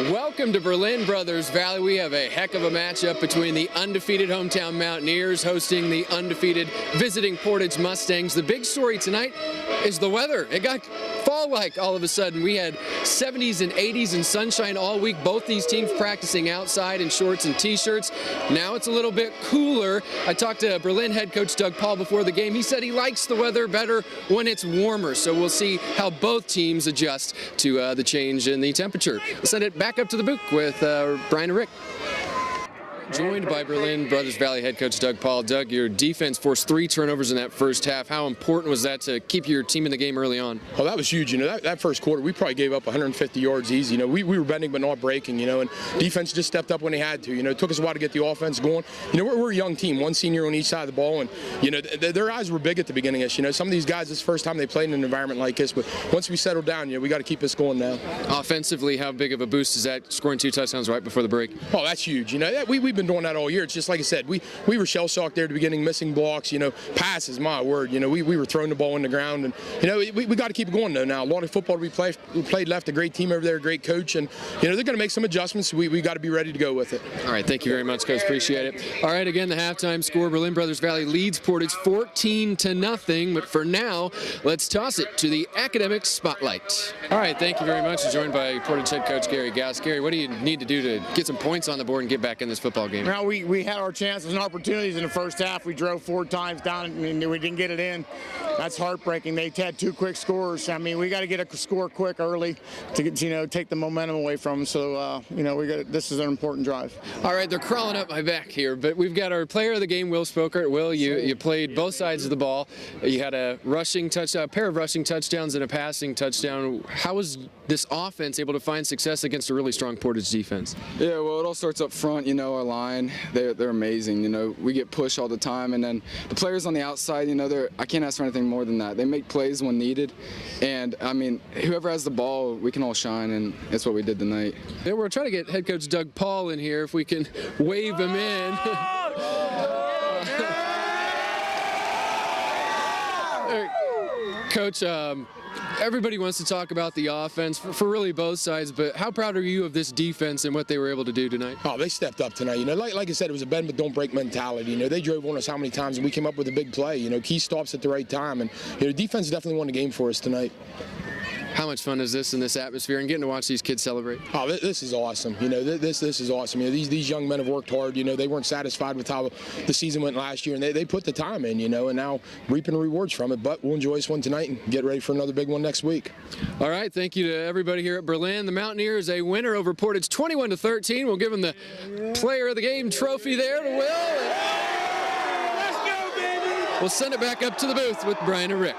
Welcome to Berlin Brothers Valley. We have a heck of a matchup between the undefeated hometown Mountaineers hosting the undefeated visiting Portage Mustangs. The big story tonight is the weather. It got fall-like all of a sudden. We had 70s and 80s and sunshine all week. Both these teams practicing outside in shorts and t-shirts. Now it's a little bit cooler. I talked to Berlin head coach Doug Paul before the game. He said he likes the weather better when it's warmer. So we'll see how both teams adjust to the change in the temperature. Let's send it back up to the booth with Brian and Rick. Joined by Berlin Brothers Valley head coach Doug Paul. Doug, your defense forced 3 turnovers in that first half. How important was that to keep your team in the game early on? Oh, that was huge. That first quarter, we probably gave up 150 yards easy. We were bending but not breaking, and defense just stepped up when they had to. It took us a while to get the offense going. We're a young team, one senior on each side of the ball, and, their eyes were big at the beginning of this. Some of these guys, this is the first time they played in an environment like this, but once we settle down, we got to keep this going now. Offensively, how big of a boost is that, scoring 2 touchdowns right before the break? Oh, that's huge. We've been doing that all year. It's just like I said, we were shell-shocked there at the beginning, missing blocks, passes, my word. We were throwing the ball in the ground, and, we got to keep it going, though, now. A lot of football we played left, a great team over there, a great coach, and, they're going to make some adjustments. We got to be ready to go with it. All right, thank you very much, Coach. Appreciate it. All right, again, the halftime score, Berlin Brothers Valley leads Portage 14-0, but for now, let's toss it to the academic spotlight. All right, thank you very much. Joined by Portage head coach Gary Gass. Gary, what do you need to do to get some points on the board and get back in this football game? Well, we had our chances and opportunities in the first half. We drove 4 times down and we didn't get it in. That's heartbreaking. They had 2 quick scores. I mean, we got to get a score quick early to get, take the momentum away from them. So, this is an important drive. All right, they're crawling up my back here, but we've got our player of the game, Will Spokart. Will, you played both sides of the ball. You had a rushing touchdown, a pair of rushing touchdowns and a passing touchdown. How was this offense able to find success against a really strong Portage defense? Yeah, well, it all starts up front. Our line, they're amazing. We get pushed all the time, and then the players on the outside, I can't ask for anything more than that. They make plays when needed, and I mean, whoever has the ball, we can all shine, and that's what we did tonight. Yeah, we're trying to get head coach Doug Paul in here if we can wave him in. Coach, everybody wants to talk about the offense for really both sides, but how proud are you of this defense and what they were able to do tonight? Oh, they stepped up tonight. Like I said, it was a bend but don't break mentality. They drove on us how many times, and we came up with a big play. Key stops at the right time, and defense definitely won the game for us tonight. How much fun is this in this atmosphere and getting to watch these kids celebrate? Oh, this is awesome. This is awesome. These young men have worked hard. They weren't satisfied with how the season went last year, and they put the time in, and now reaping the rewards from it. But we'll enjoy this one tonight and get ready for another big one next week. All right, thank you to everybody here at Berlin. The Mountaineers a winner over Portage 21-13. We'll give them the player of the game trophy there to Will. Let's go, baby! We'll send it back up to the booth with Brian and Rick.